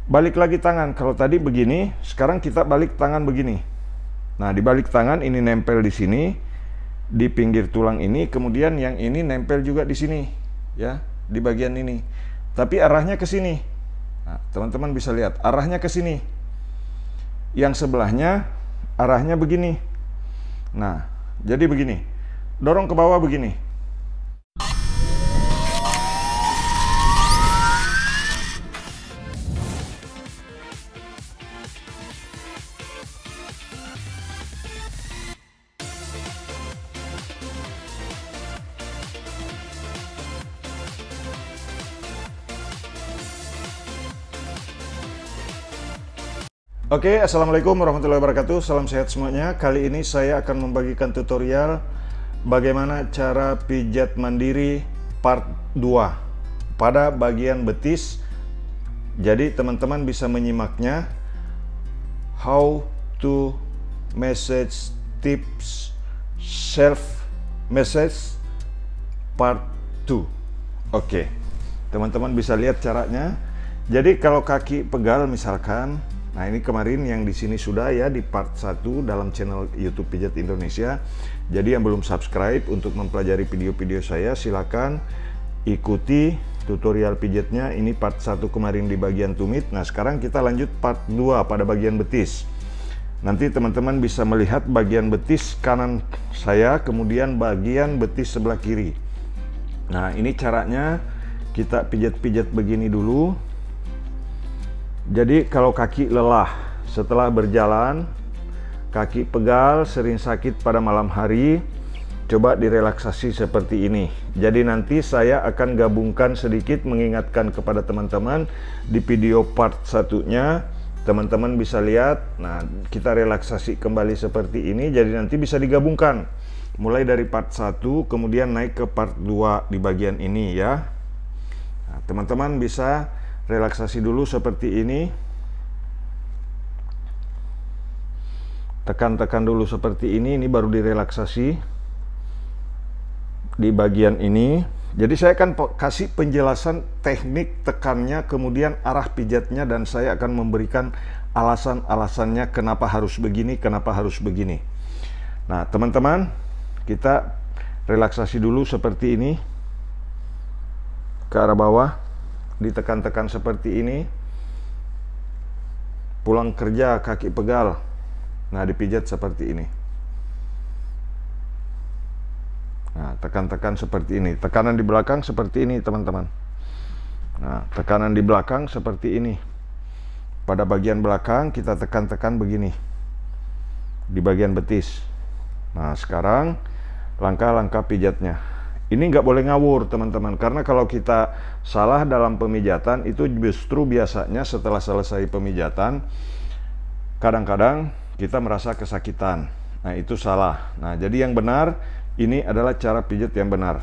Balik lagi tangan. Kalau tadi begini, sekarang kita balik tangan begini. Nah, di balik tangan ini nempel di sini, di pinggir tulang ini, kemudian yang ini nempel juga di sini, ya, di bagian ini. Tapi arahnya ke sini. Nah, teman-teman bisa lihat arahnya ke sini. Yang sebelahnya arahnya begini. Nah, jadi begini. Dorong ke bawah begini. Oke, assalamualaikum warahmatullahi wabarakatuh. Salam sehat semuanya. Kali ini saya akan membagikan tutorial bagaimana cara pijat mandiri part 2 pada bagian betis. Jadi teman-teman bisa menyimaknya. How to message tips self message part 2. Oke, teman-teman bisa lihat caranya. Jadi kalau kaki pegal misalkan, nah ini kemarin yang di sini sudah ya di part 1 dalam channel YouTube Pijat Indonesia. Jadi yang belum subscribe untuk mempelajari video-video saya, silakan ikuti tutorial pijatnya. Ini part 1 kemarin di bagian tumit. Nah sekarang kita lanjut part 2 pada bagian betis. Nanti teman-teman bisa melihat bagian betis kanan saya, kemudian bagian betis sebelah kiri. Nah ini caranya, kita pijat-pijat begini dulu. Jadi kalau kaki lelah setelah berjalan, kaki pegal, sering sakit pada malam hari, coba direlaksasi seperti ini. Jadi nanti saya akan gabungkan sedikit mengingatkan kepada teman-teman di video part satunya. Teman-teman bisa lihat, nah kita relaksasi kembali seperti ini, jadi nanti bisa digabungkan. Mulai dari part 1 kemudian naik ke part 2 di bagian ini ya. Nah, teman-teman bisa relaksasi dulu seperti ini. Tekan-tekan dulu seperti ini baru direlaksasi di bagian ini. Jadi saya akan kasih penjelasan teknik tekannya, kemudian arah pijatnya, dan saya akan memberikan alasan-alasannya kenapa harus begini, kenapa harus begini. Nah, teman-teman, kita relaksasi dulu seperti ini. Ke arah bawah, ditekan-tekan seperti ini. Pulang kerja kaki pegal, nah dipijat seperti ini. Nah, tekan-tekan seperti ini. Tekanan di belakang seperti ini teman-teman. Nah, tekanan di belakang seperti ini. Pada bagian belakang kita tekan-tekan begini di bagian betis. Nah sekarang langkah-langkah pijatnya. Ini nggak boleh ngawur teman-teman, karena kalau kita salah dalam pemijatan itu justru biasanya setelah selesai pemijatan kadang-kadang kita merasa kesakitan. Nah itu salah. Nah jadi yang benar ini adalah cara pijat yang benar.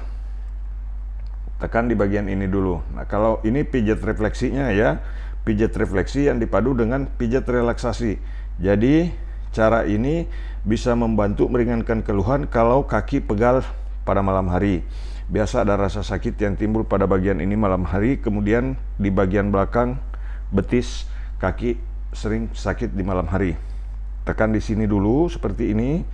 Tekan di bagian ini dulu. Nah kalau ini pijat refleksinya ya, pijat refleksi yang dipadu dengan pijat relaksasi. Jadi cara ini bisa membantu meringankan keluhan kalau kaki pegal pada malam hari. Biasa ada rasa sakit yang timbul pada bagian ini malam hari, kemudian di bagian belakang betis kaki sering sakit di malam hari. Tekan di sini dulu seperti ini,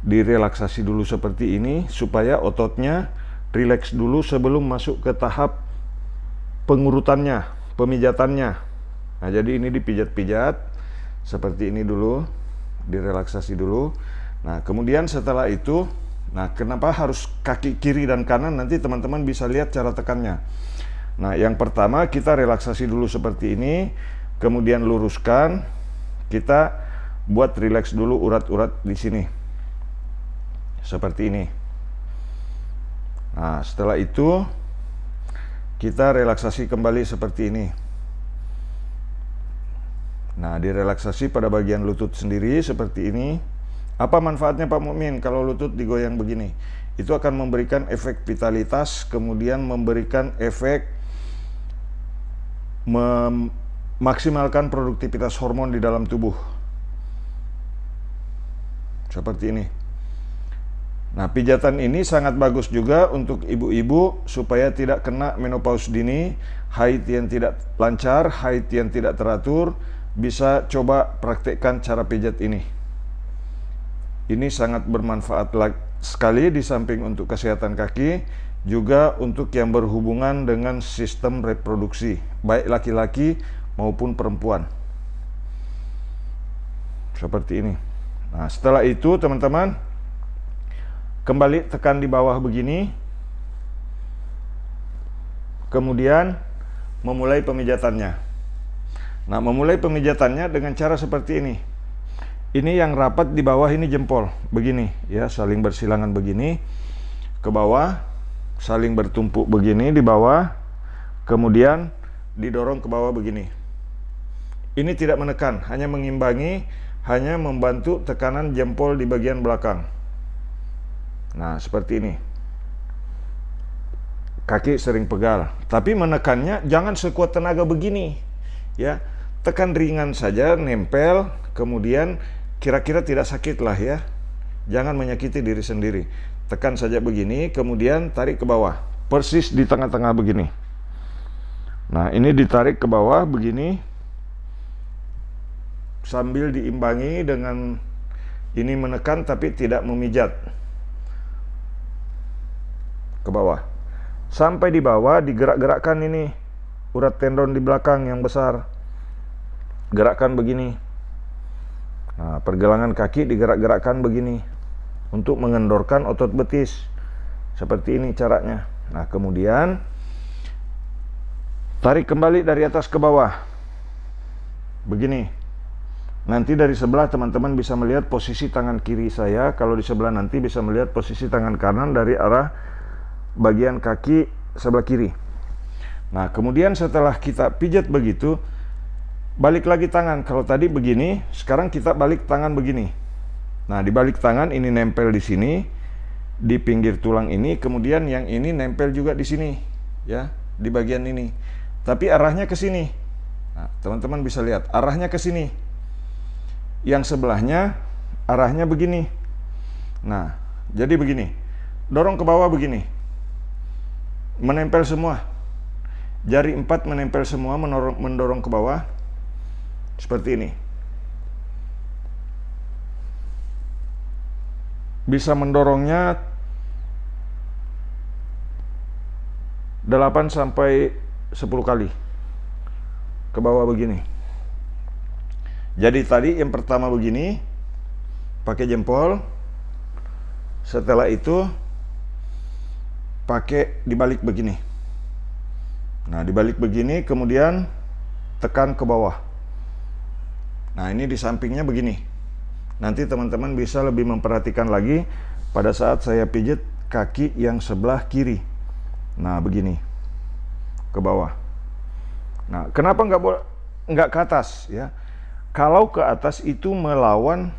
direlaksasi dulu seperti ini supaya ototnya rileks dulu sebelum masuk ke tahap pengurutannya, pemijatannya. Nah jadi ini dipijat-pijat seperti ini dulu, direlaksasi dulu. Nah kemudian setelah itu, nah kenapa harus kaki kiri dan kanan, nanti teman-teman bisa lihat cara tekannya. Nah yang pertama kita relaksasi dulu seperti ini, kemudian luruskan, kita buat rileks dulu urat-urat di sini seperti ini. Nah setelah itu kita relaksasi kembali seperti ini. Nah direlaksasi pada bagian lutut sendiri seperti ini. Apa manfaatnya Pak Mukmin kalau lutut digoyang begini? Itu akan memberikan efek vitalitas, kemudian memberikan efek memaksimalkan produktivitas hormon di dalam tubuh. Seperti ini. Nah, pijatan ini sangat bagus juga untuk ibu-ibu supaya tidak kena menopause dini, haid yang tidak lancar, haid yang tidak teratur. Bisa coba praktekkan cara pijat ini. Ini sangat bermanfaat sekali di samping untuk kesehatan kaki, juga untuk yang berhubungan dengan sistem reproduksi, baik laki-laki maupun perempuan. Seperti ini. Nah, setelah itu teman-teman, kembali tekan di bawah begini, kemudian memulai pemijatannya. Nah, memulai pemijatannya dengan cara seperti ini. Ini yang rapat di bawah, ini jempol, begini ya, saling bersilangan begini, ke bawah, saling bertumpuk begini di bawah, kemudian didorong ke bawah begini. Ini tidak menekan, hanya mengimbangi, hanya membantu tekanan jempol di bagian belakang. Nah, seperti ini. Kaki sering pegal, tapi menekannya jangan sekuat tenaga begini. Ya, tekan ringan saja, nempel, kemudian kira-kira tidak sakit lah ya. Jangan menyakiti diri sendiri. Tekan saja begini, kemudian tarik ke bawah. Persis di tengah-tengah begini. Nah, ini ditarik ke bawah begini. Sambil diimbangi dengan ini menekan tapi tidak memijat. Ke bawah. Sampai di bawah digerak-gerakkan ini urat tendon di belakang yang besar. Gerakkan begini. Nah, pergelangan kaki digerak-gerakkan begini untuk mengendorkan otot betis. Seperti ini caranya. Nah, kemudian tarik kembali dari atas ke bawah. Begini. Nanti dari sebelah teman-teman bisa melihat posisi tangan kiri saya. Kalau di sebelah nanti bisa melihat posisi tangan kanan dari arah bagian kaki sebelah kiri. Nah, kemudian setelah kita pijat begitu, balik lagi tangan. Kalau tadi begini, sekarang kita balik tangan begini. Nah, di balik tangan ini nempel di sini, di pinggir tulang ini, kemudian yang ini nempel juga di sini, ya, di bagian ini. Tapi arahnya ke sini. Nah, teman-teman bisa lihat arahnya ke sini. Yang sebelahnya arahnya begini. Nah, jadi begini. Dorong ke bawah begini. Menempel semua. Jari 4 menempel semua, mendorong ke bawah. Seperti ini. Bisa mendorongnya 8 sampai 10 kali. Ke bawah begini. Jadi tadi yang pertama begini, pakai jempol. Setelah itu pakai dibalik begini. Nah, dibalik begini, kemudian tekan ke bawah. Nah, ini di sampingnya begini. Nanti teman-teman bisa lebih memperhatikan lagi pada saat saya pijat kaki yang sebelah kiri. Nah, begini. Ke bawah. Nah, kenapa nggak ke atas ya? Kalau ke atas itu melawan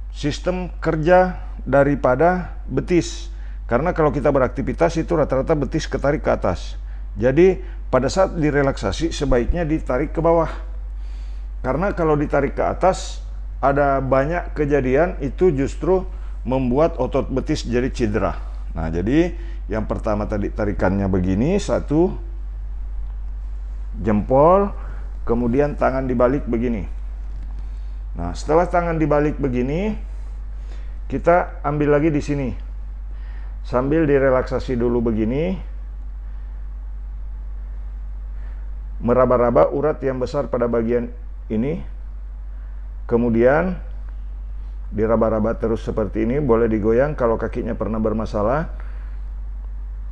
sistem kerja daripada betis. Karena kalau kita beraktivitas itu rata-rata betis ketarik ke atas. Jadi pada saat direlaksasi sebaiknya ditarik ke bawah. Karena kalau ditarik ke atas ada banyak kejadian itu justru membuat otot betis jadi cedera. Nah, jadi yang pertama tadi tarikannya begini, satu jempol, kemudian tangan dibalik begini. Nah, setelah tangan dibalik begini, kita ambil lagi di sini. Sambil direlaksasi dulu begini, meraba-raba urat yang besar pada bagian ini, kemudian diraba-raba terus seperti ini, boleh digoyang kalau kakinya pernah bermasalah.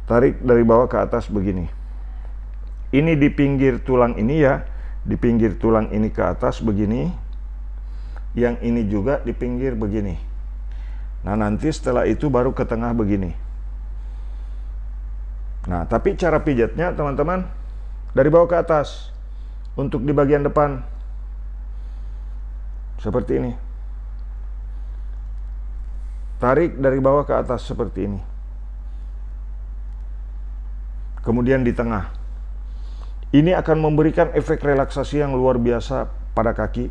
Tarik dari bawah ke atas begini. Ini di pinggir tulang ini ya, di pinggir tulang ini ke atas begini, yang ini juga di pinggir begini. Nah, nanti setelah itu baru ke tengah begini. Nah, tapi cara pijatnya teman-teman dari bawah ke atas. Untuk di bagian depan seperti ini. Tarik dari bawah ke atas seperti ini. Kemudian di tengah. Ini akan memberikan efek relaksasi yang luar biasa pada kaki.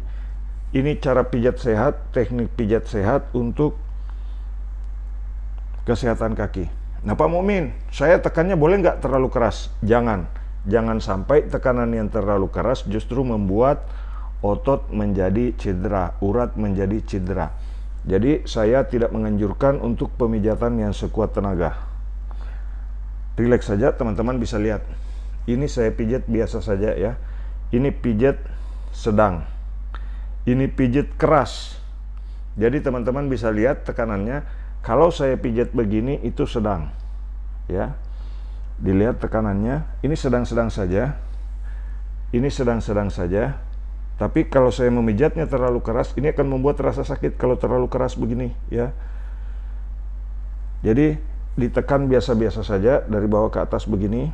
Ini cara pijat sehat, teknik pijat sehat untuk kesehatan kaki. Nah Pak Mukmin, saya tekannya boleh nggak terlalu keras? Jangan sampai tekanan yang terlalu keras justru membuat otot menjadi cedera, urat menjadi cedera. Jadi saya tidak menganjurkan untuk pemijatan yang sekuat tenaga. Rileks saja, teman-teman bisa lihat. Ini saya pijat biasa saja ya. Ini pijat sedang. Ini pijat keras. Jadi teman-teman bisa lihat tekanannya. Kalau saya pijat begini itu sedang. Ya. Dilihat tekanannya. Ini sedang-sedang saja. Ini sedang-sedang saja. Tapi kalau saya memijatnya terlalu keras, ini akan membuat rasa sakit kalau terlalu keras begini, ya. Jadi ditekan biasa-biasa saja dari bawah ke atas begini.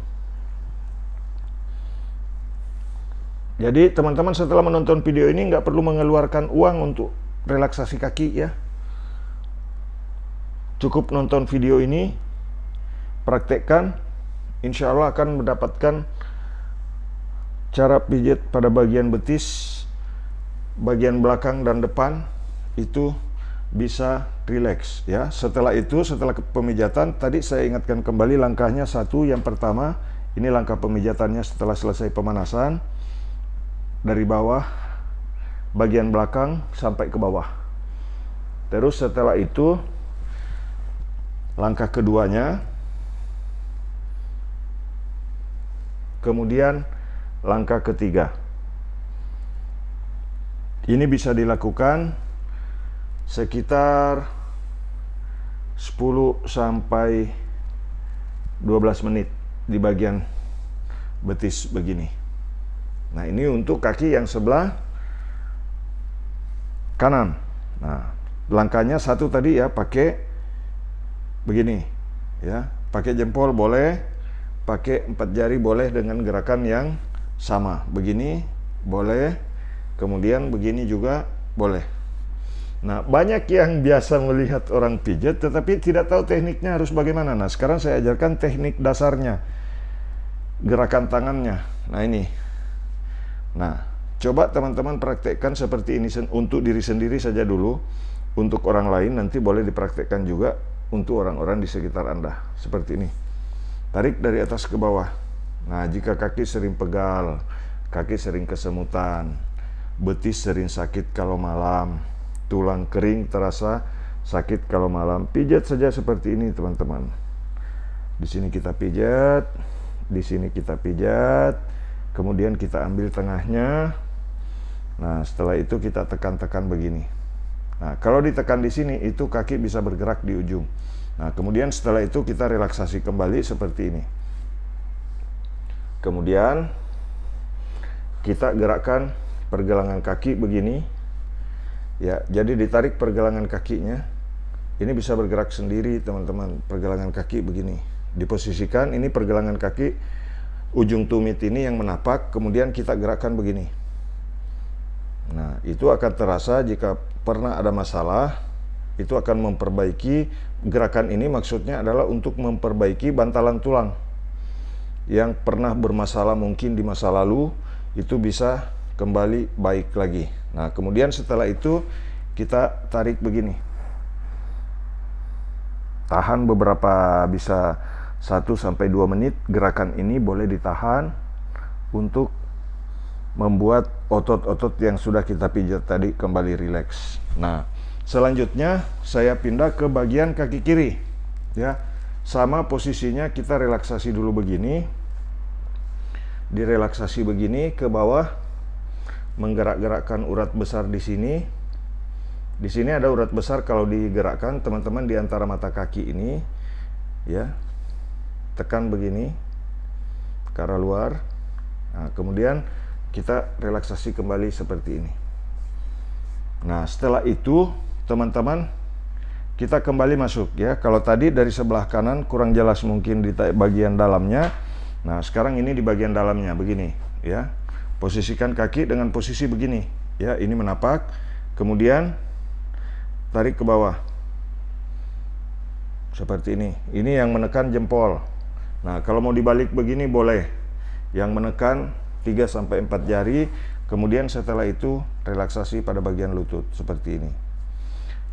Jadi teman-teman setelah menonton video ini nggak perlu mengeluarkan uang untuk relaksasi kaki, ya. Cukup nonton video ini, praktekkan, insya Allah akan mendapatkan cara pijat pada bagian betis, bagian belakang dan depan itu bisa rileks, ya. Setelah itu, setelah pemijatan tadi saya ingatkan kembali langkahnya. Satu, yang pertama, ini langkah pemijatannya setelah selesai pemanasan, dari bawah bagian belakang sampai ke bawah. Terus setelah itu langkah keduanya, kemudian langkah ketiga. Ini bisa dilakukan sekitar 10 sampai 12 menit di bagian betis begini. Nah, ini untuk kaki yang sebelah kanan. Nah, langkahnya satu tadi ya, pakai begini ya, pakai jempol boleh, pakai 4 jari boleh dengan gerakan yang sama, begini boleh, kemudian begini juga boleh. Nah, banyak yang biasa melihat orang pijat tetapi tidak tahu tekniknya harus bagaimana. Nah, sekarang saya ajarkan teknik dasarnya, gerakan tangannya. Nah, ini. Nah, coba teman-teman praktekkan seperti ini untuk diri sendiri saja dulu. Untuk orang lain nanti boleh dipraktekkan juga untuk orang-orang di sekitar Anda. Seperti ini. Tarik dari atas ke bawah. Nah, jika kaki sering pegal, kaki sering kesemutan, betis sering sakit kalau malam, tulang kering terasa sakit kalau malam, pijat saja seperti ini, teman-teman. Di sini kita pijat, di sini kita pijat, kemudian kita ambil tengahnya. Nah, setelah itu kita tekan-tekan begini. Nah, kalau ditekan di sini, itu kaki bisa bergerak di ujung. Nah, kemudian setelah itu kita relaksasi kembali seperti ini. Kemudian kita gerakkan pergelangan kaki begini. Ya, jadi ditarik pergelangan kakinya. Ini bisa bergerak sendiri, teman-teman. Pergelangan kaki begini. Diposisikan, ini pergelangan kaki ujung tumit ini yang menapak, kemudian kita gerakkan begini. Nah, itu akan terasa jika pernah ada masalah, itu akan memperbaiki. Gerakan ini maksudnya adalah untuk memperbaiki bantalan tulang yang pernah bermasalah mungkin di masa lalu, itu bisa kembali baik lagi. Nah, kemudian setelah itu kita tarik begini. Tahan beberapa, bisa 1 sampai 2 menit. Gerakan ini boleh ditahan untuk membuat otot-otot yang sudah kita pijat tadi kembali rileks. Nah, selanjutnya saya pindah ke bagian kaki kiri. Ya, sama posisinya kita relaksasi dulu begini. Direlaksasi begini ke bawah, menggerak-gerakkan urat besar di sini. Di sini ada urat besar kalau digerakkan, teman-teman, di antara mata kaki ini, ya. Tekan begini ke arah luar. Nah, kemudian kita relaksasi kembali seperti ini. Nah, setelah itu teman-teman, kita kembali masuk ya. Kalau tadi dari sebelah kanan kurang jelas mungkin di bagian dalamnya. Nah, sekarang ini di bagian dalamnya begini ya. Posisikan kaki dengan posisi begini ya, ini menapak, kemudian tarik ke bawah seperti ini. Ini yang menekan jempol. Nah, kalau mau dibalik begini boleh, yang menekan 3 sampai 4 jari. Kemudian setelah itu relaksasi pada bagian lutut seperti ini.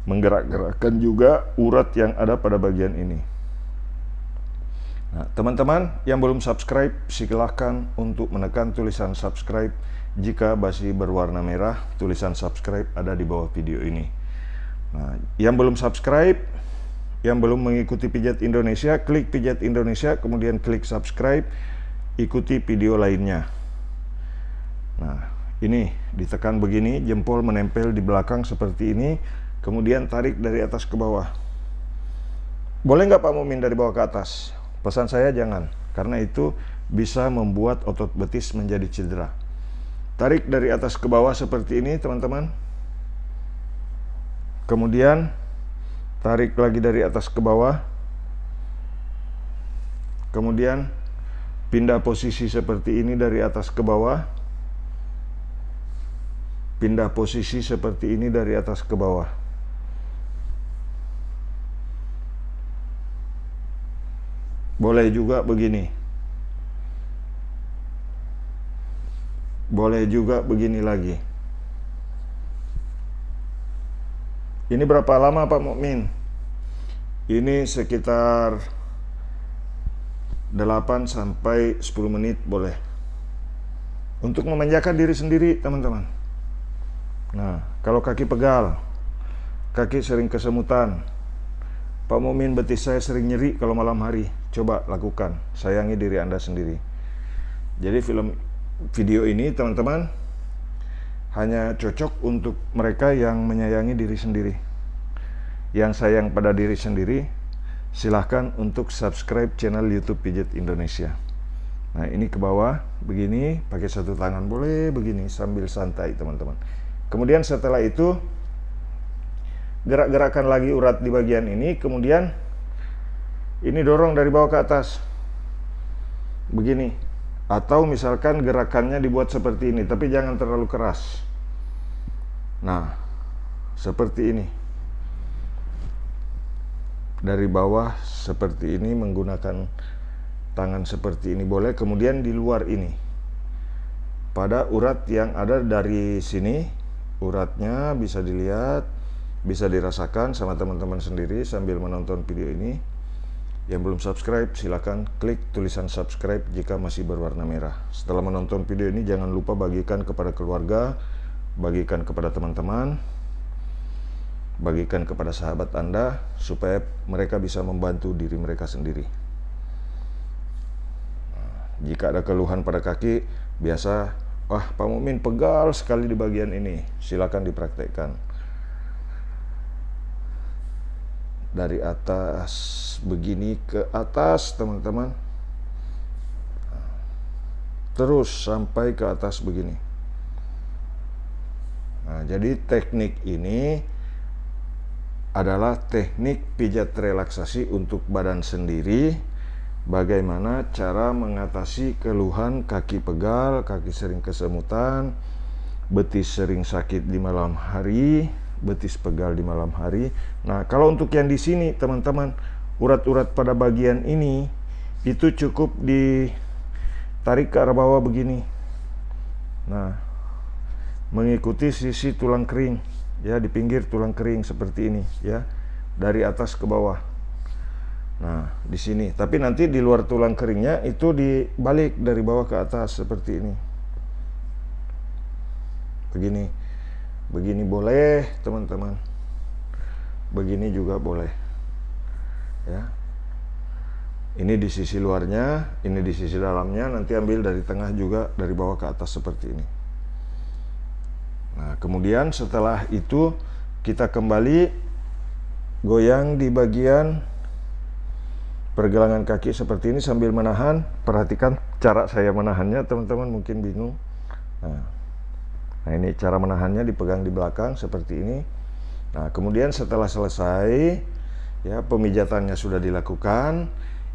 menggerak-gerakkan juga urat yang ada pada bagian ini. Nah, teman-teman yang belum subscribe, silakan untuk menekan tulisan subscribe. Jika masih berwarna merah, tulisan subscribe ada di bawah video ini. Nah, yang belum subscribe, yang belum mengikuti Pijat Indonesia, klik Pijat Indonesia, kemudian klik subscribe, ikuti video lainnya. Nah, ini ditekan begini, jempol menempel di belakang seperti ini, kemudian tarik dari atas ke bawah. Boleh nggak Pak Mumin dari bawah ke atas? Pesan saya jangan, karena itu bisa membuat otot betis menjadi cedera. Tarik dari atas ke bawah seperti ini, teman-teman. Kemudian tarik lagi dari atas ke bawah. Kemudian pindah posisi seperti ini dari atas ke bawah. Pindah posisi seperti ini dari atas ke bawah. Boleh juga begini. Boleh juga begini lagi. Ini berapa lama Pak Mukmin? Ini sekitar 8 sampai 10 menit boleh. Untuk memanjakan diri sendiri, teman-teman. Nah, kalau kaki pegal, kaki sering kesemutan, Pak Mukmin betis saya sering nyeri kalau malam hari, coba lakukan, sayangi diri Anda sendiri. Jadi video ini teman-teman hanya cocok untuk mereka yang menyayangi diri sendiri. Yang sayang pada diri sendiri, silahkan untuk subscribe channel YouTube Pijat Indonesia. Nah, ini ke bawah begini, pakai satu tangan boleh begini sambil santai teman-teman. Kemudian setelah itu gerak-gerakan lagi urat di bagian ini, kemudian ini dorong dari bawah ke atas begini, atau misalkan gerakannya dibuat seperti ini, tapi jangan terlalu keras. Nah, seperti ini, dari bawah seperti ini, menggunakan tangan seperti ini boleh. Kemudian di luar ini pada urat yang ada dari sini, uratnya bisa dilihat, bisa dirasakan sama teman-teman sendiri sambil menonton video ini. Yang belum subscribe, silakan klik tulisan subscribe jika masih berwarna merah. Setelah menonton video ini, jangan lupa bagikan kepada keluarga, bagikan kepada teman-teman, bagikan kepada sahabat Anda, supaya mereka bisa membantu diri mereka sendiri. Jika ada keluhan pada kaki, biasa, wah Pak Mukmin pegal sekali di bagian ini, silakan dipraktekkan. Dari atas begini ke atas teman-teman, terus sampai ke atas begini. Nah, jadi teknik ini adalah teknik pijat relaksasi untuk badan sendiri. Bagaimana cara mengatasi keluhan kaki pegal, kaki sering kesemutan, betis sering sakit di malam hari, betis pegal di malam hari. Nah, kalau untuk yang di sini teman-teman, urat-urat pada bagian ini itu cukup ditarik ke arah bawah begini. Nah, mengikuti sisi tulang kering, ya, di pinggir tulang kering seperti ini, ya, dari atas ke bawah. Nah, di sini. Tapi nanti di luar tulang keringnya itu dibalik dari bawah ke atas seperti ini. Begini. Begini boleh, teman-teman. Begini juga boleh. Ya. Ini di sisi luarnya, ini di sisi dalamnya, nanti ambil dari tengah juga, dari bawah ke atas seperti ini. Nah, kemudian setelah itu kita kembali goyang di bagian pergelangan kaki seperti ini sambil menahan. Perhatikan cara saya menahannya, teman-teman mungkin bingung. Nah, ini cara menahannya, dipegang di belakang seperti ini. Nah, kemudian setelah selesai, ya, pemijatannya sudah dilakukan.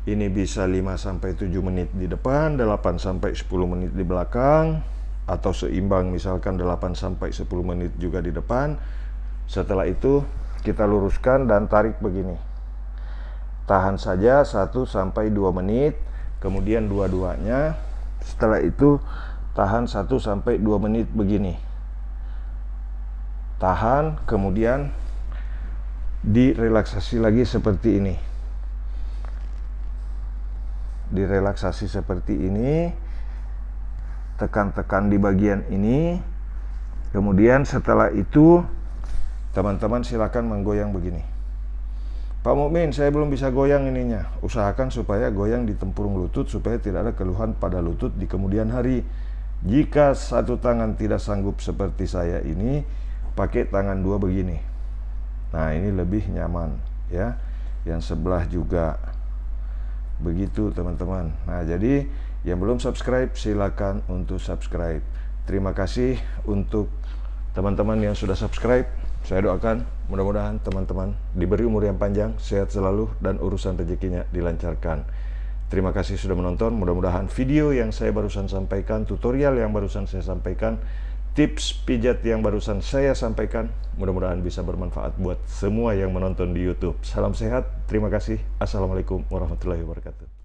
Ini bisa 5-7 menit di depan, 8-10 menit di belakang, atau seimbang misalkan 8-10 menit juga di depan. Setelah itu kita luruskan dan tarik begini. Tahan saja 1-2 menit, kemudian dua-duanya. Setelah itu tahan 1-2 menit begini. Tahan, kemudian direlaksasi lagi seperti ini. Direlaksasi seperti ini, tekan-tekan di bagian ini. Kemudian setelah itu teman-teman silakan menggoyang begini. Pak Mukmin, saya belum bisa goyang ininya. Usahakan supaya goyang di tempurung lutut supaya tidak ada keluhan pada lutut di kemudian hari. Jika satu tangan tidak sanggup seperti saya ini, pakai tangan dua begini. Nah, ini lebih nyaman ya. Yang sebelah juga begitu teman-teman. Nah, jadi yang belum subscribe silakan untuk subscribe. Terima kasih untuk teman-teman yang sudah subscribe. Saya doakan mudah-mudahan teman-teman diberi umur yang panjang, sehat selalu, dan urusan rezekinya dilancarkan. Terima kasih sudah menonton. Mudah-mudahan video yang saya barusan sampaikan, tutorial yang barusan saya sampaikan, tips pijat yang barusan saya sampaikan, mudah-mudahan bisa bermanfaat buat semua yang menonton di YouTube. Salam sehat, terima kasih. Assalamualaikum warahmatullahi wabarakatuh.